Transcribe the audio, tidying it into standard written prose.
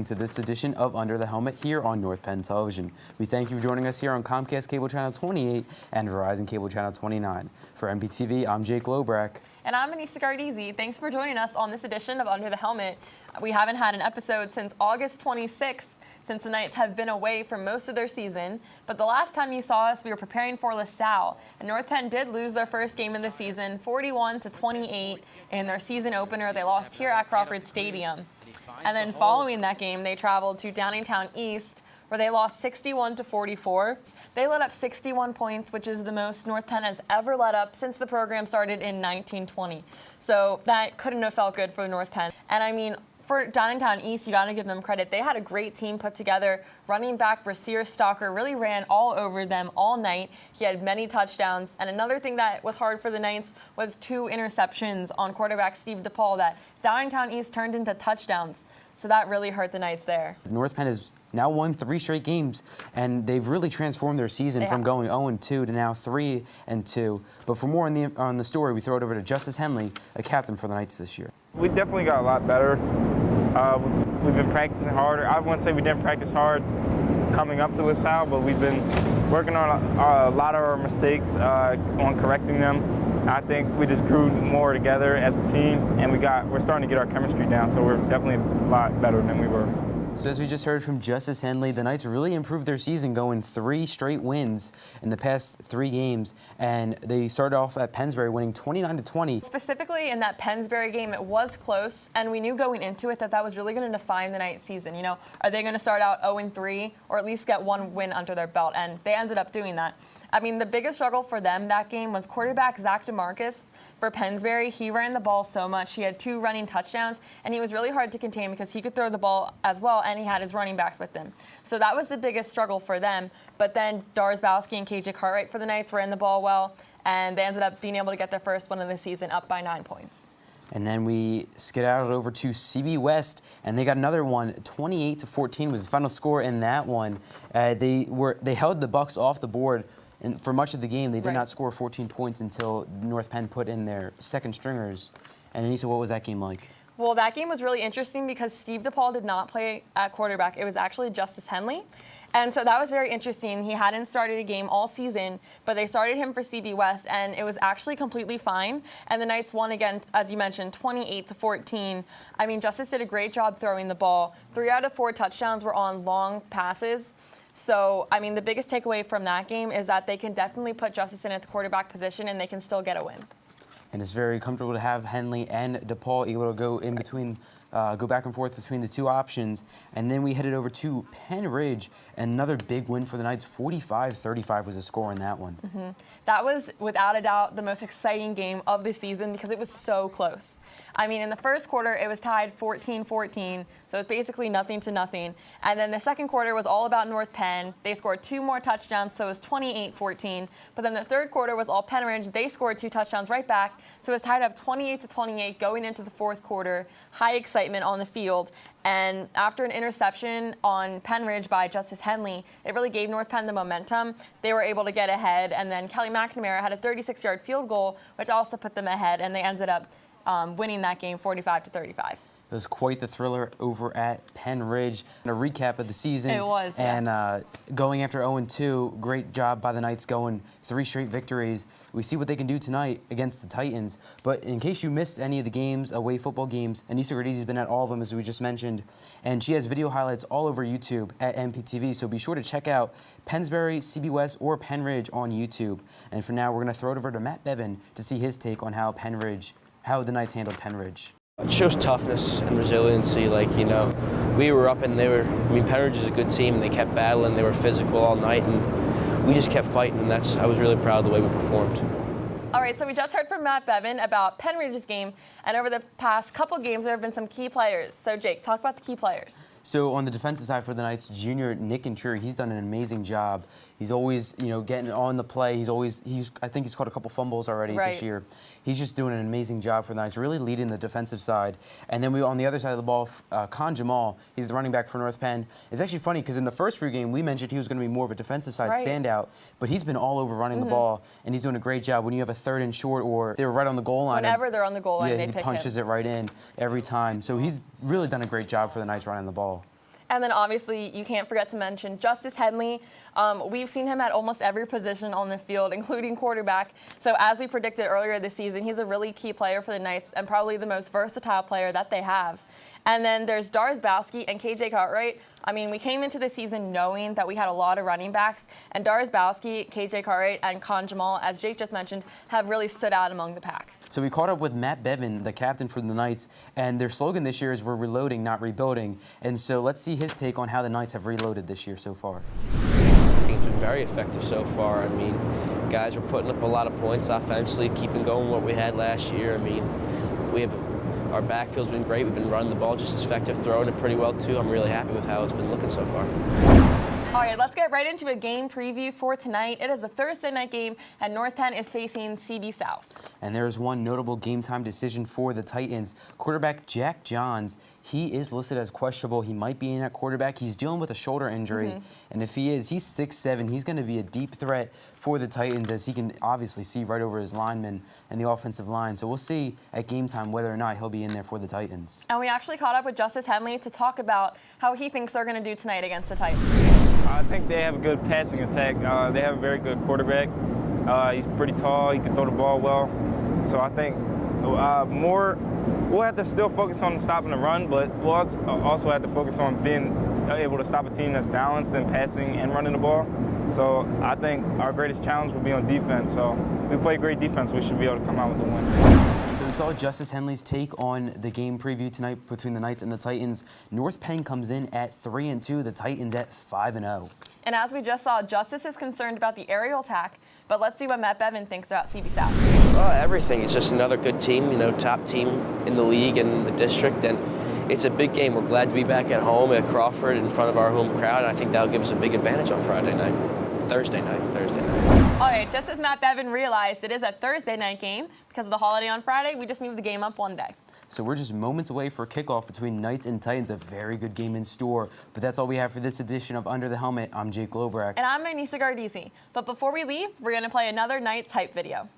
to this edition of Under the Helmet here on North Penn Television. We thank you for joining us here on Comcast Cable Channel 28 and Verizon Cable Channel 29. For NPTV, I'm Jake Loburak. And I'm Anissa Gardizy. Thanks for joining us on this edition of Under the Helmet. We haven't had an episode since August 26th, since the Knights have been away for most of their season. But the last time you saw us, we were preparing for LaSalle. And North Penn did lose their first game of the season, 41-28, in their season opener. They lost here at Crawford Stadium. And then following that game, they traveled to Downingtown East, where they lost 61-44. They let up 61 points, which is the most North Penn has ever let up since the program started in 1920. So that couldn't have felt good for North Penn. And I mean, for Downingtown East, you got to give them credit. They had a great team put together. Running back Brasir Stalker really ran all over them all night. He had many touchdowns. And another thing that was hard for the Knights was 2 interceptions on quarterback Steve DePaul that Downingtown East turned into touchdowns. So that really hurt the Knights there. North Penn has now won 3 straight games, and they've really transformed their season from going 0-2 to now 3-2. But for more on the story, we throw it over to Justice Henley, a captain for the Knights this year. We definitely got a lot better. We've been practicing harder. I wouldn't say we didn't practice hard coming up to LaSalle, but we've been working on a lot of our mistakes, on correcting them. I think we just grew more together as a team, and we're starting to get our chemistry down, so we're definitely a lot better than we were. So as we just heard from Justice Henley, the Knights really improved their season, going 3 straight wins in the past 3 games, and they started off at Pennsbury winning 29-20. Specifically in that Pennsbury game, it was close, and we knew going into it that that was really going to define the Knights season. You know, are they going to start out 0-3 or at least get 1 win under their belt? And they ended up doing that. I mean, the biggest struggle for them that game was quarterback Zach DeMarcus. For Pennsbury, he ran the ball so much. He had 2 running touchdowns, and he was really hard to contain because he could throw the ball as well, and he had his running backs with him. So that was the biggest struggle for them. But then Darzbowski and KJ Cartwright for the Knights ran the ball well, and they ended up being able to get their first win of the season, up by 9 points. And then we skedaddled over to CB West, and they got another one. 28-14 was the final score in that one. They held the Bucks off the board. And for much of the game, they did not score 14 points until North Penn put in their second stringers. And Anissa, what was that game like? Well, that game was really interesting because Steve DePaul did not play at quarterback. It was actually Justice Henley. And so that was very interesting. He hadn't started a game all season, but they started him for CB West, and it was actually completely fine. And the Knights won again, as you mentioned, 28-14. I mean, Justice did a great job throwing the ball. 3 out of 4 touchdowns were on long passes. So, I mean, the biggest takeaway from that game is that they can definitely put Justice in at the quarterback position, and they can still get a win. And it's very comfortable to have Henley and DePaul able to go in between, go back and forth between the 2 options. And then we headed over to Penn Ridge, another big win for the Knights. 45-35 was the score in that one. Mm-hmm. That was, without a doubt, the most exciting game of the season because it was so close. I mean, in the first quarter, it was tied 14-14, so it's basically nothing to nothing. And then the second quarter was all about North Penn. They scored 2 more touchdowns, so it was 28-14. But then the third quarter was all Penn Ridge. They scored 2 touchdowns right back, so it was tied up 28-28 going into the fourth quarter. High excitement on the field. And after an interception on Penn Ridge by Justice Henley, it really gave North Penn the momentum. They were able to get ahead, and then Kelly McNamara had a 36-yard field goal, which also put them ahead, and they ended up winning that game 45-35. It was quite the thriller over at Penn Ridge. And a recap of the season. It was, And going after 0-2, great job by the Knights going 3 straight victories. We see what they can do tonight against the Titans. But in case you missed any of the games, away football games, Anissa Gardizy's been at all of them, as we just mentioned. And she has video highlights all over YouTube at NPTV. So be sure to check out Pennsbury, CB West, or Penn Ridge on YouTube. And for now, we're going to throw it over to Matt Bevan to see his take on how the Knights handled Penn Ridge. It shows toughness and resiliency. Like, you know, we were up and Penn Ridge is a good team, and they kept battling. They were physical all night, and we just kept fighting, and I was really proud of the way we performed. All right, so we just heard from Matt Bevan about Penn Ridge's game, and over the past couple games, there have been some key players. So, Jake, talk about the key players. So on the defensive side for the Knights, junior Nick Intrury, he's done an amazing job. He's always, you know, getting on the play. I think he's caught a couple fumbles already this year. He's just doing an amazing job for the Knights, really leading the defensive side. And then on the other side of the ball, Khan Jamal, he's the running back for North Penn. It's actually funny because in the first pregame, we mentioned he was going to be more of a defensive side standout, but he's been all over running the ball, and he's doing a great job. When you have a 3rd and short, or they were right on the goal line. Whenever they're on the goal line, they pick him. He punches it right in every time. So he's really done a great job for the Knights running the ball. And then obviously you can't forget to mention Justice Henley. We've seen him at almost every position on the field, including quarterback. So as we predicted earlier this season, he's a really key player for the Knights and probably the most versatile player that they have. And then there's Darzbowski and KJ Cartwright. I mean, we came into the season knowing that we had a lot of running backs, and Darzbowski, KJ Cartwright, and Khan Jamal, as Jake just mentioned, have really stood out among the pack. So we caught up with Matt Bevin, the captain for the Knights, and their slogan this year is "We're reloading, not rebuilding." And so let's see his take on how the Knights have reloaded this year so far. It's been very effective so far. I mean, guys are putting up a lot of points offensively, keeping going what we had last year. I mean, our backfield's been great. We've been running the ball just as effective, throwing it pretty well too. I'm really happy with how it's been looking so far. All right, let's get right into a game preview for tonight. It is a Thursday night game, and North Penn is facing CB South. And there's one notable game-time decision for the Titans. Quarterback Jack Johns, he is listed as questionable. He might be in at quarterback. He's dealing with a shoulder injury. And if he is, he's 6'7". He's going to be a deep threat for the Titans, as he can obviously see right over his linemen and the offensive line. So we'll see at game time whether or not he'll be in there for the Titans. And we actually caught up with Justice Henley to talk about how he thinks they're going to do tonight against the Titans. I think they have a good passing attack. They have a very good quarterback. He's pretty tall. He can throw the ball well. So I think we'll have to still focus on stopping the run, but we'll also have to focus on being able to stop a team that's balanced in passing and running the ball. So I think our greatest challenge will be on defense. So we play great defense. We should be able to come out with the win. So we saw Justice Henley's take on the game preview tonight between the Knights and the Titans. North Penn comes in at 3-2, the Titans at 5-0. And as we just saw, Justice is concerned about the aerial attack, but let's see what Matt Bevin thinks about CB South. Everything. It's just another good team, top team in the league and the district, and it's a big game. We're glad to be back at home at Crawford in front of our home crowd, and I think that'll give us a big advantage on Thursday night. All right, just as Matt Bevin realized, it is a Thursday night game. Because of the holiday on Friday, we just moved the game up one day. So we're just moments away for kickoff between Knights and Titans, a very good game in store. But that's all we have for this edition of Under the Helmet. I'm Jake Loburak. And I'm Anissa Gardizy. But before we leave, we're going to play another Knights hype video.